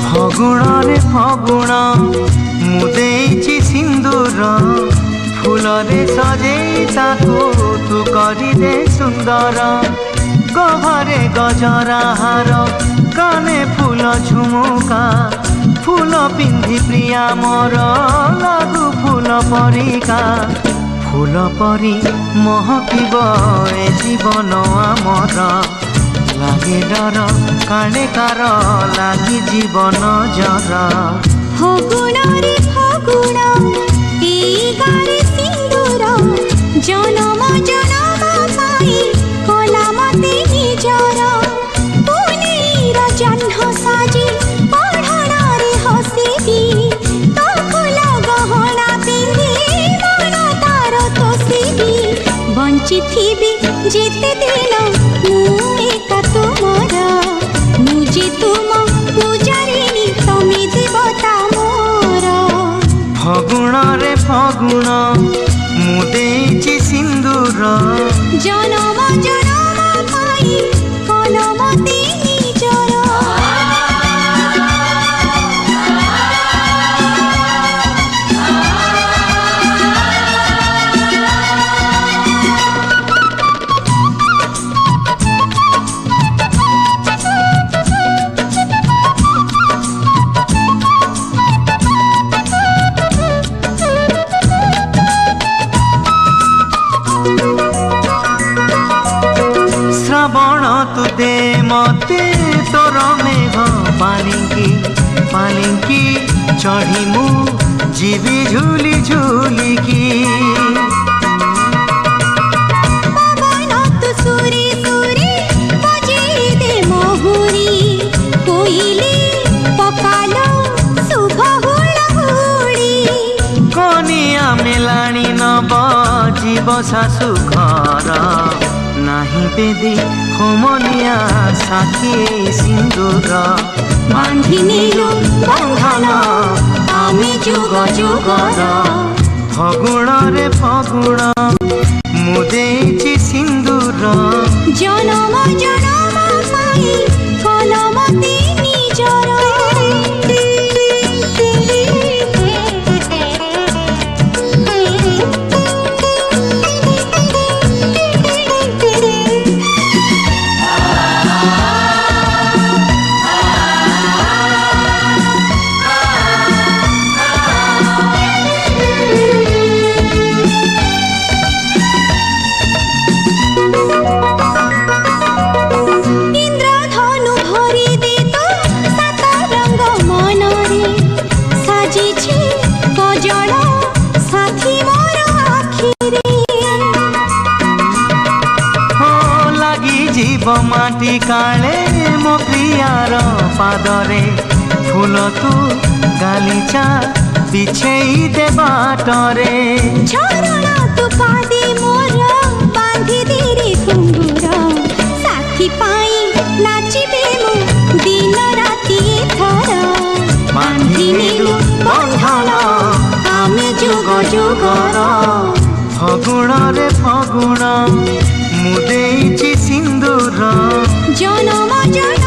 फगुण रे फगुण मुदेची सिंदूर फूल रे सजे ताको तू करी दे सुंदर गहरे गजरा हार काने फूल झुमुका फूल पिंधि प्रिया मोर लागू फूल परिका फूल परी महकिब ए जीवन आमर लागे डर काणे कार लागी जीवन जर फगुण रे फगुण एई गारे सिंदूर जनम जनम पाई कला मते निजर पुनीर जह्न साजी पढ़ण रे हसिबी तो फूल गहना पिंधि मन तार तोसिबी बंची थिबी जेते दिन एका तुमर मुझे तुम पूजारिणी तमे देवता मोर फगुण रे फगुण मुदेची सिंदूर जनम जनम पाई कलमते निजर श्रावण तु दे मते तोर मेघ पालिंकी चढ़ी मु जीवी झूली झूलिकी पवन तु सुरी सुरी बजे दे महुरी कोइली पकालो शुभ हुड़हुड़ी कनिया मेलाणी नब जीव शाशु घर नाही बेदी होमनिया साथी सिंदूर बांधी नीलु बंधन आमे जुग जुगर फगुण रे फगुण मुदेची सिंदूर जनम जनम पाई कलमते निजर माटी काले मो प्रियार पादरे फूल तू गालीचा बिछेई दे बाटरे झरणा तू पादी मोर बांधी दे घुंगुर साथी पाई नाचिबे मु दिन राति थर बांधी नीलु बंधन आमे जुग जुगर फगुण रे फगुण मुदेची सिंदूर जनम जनम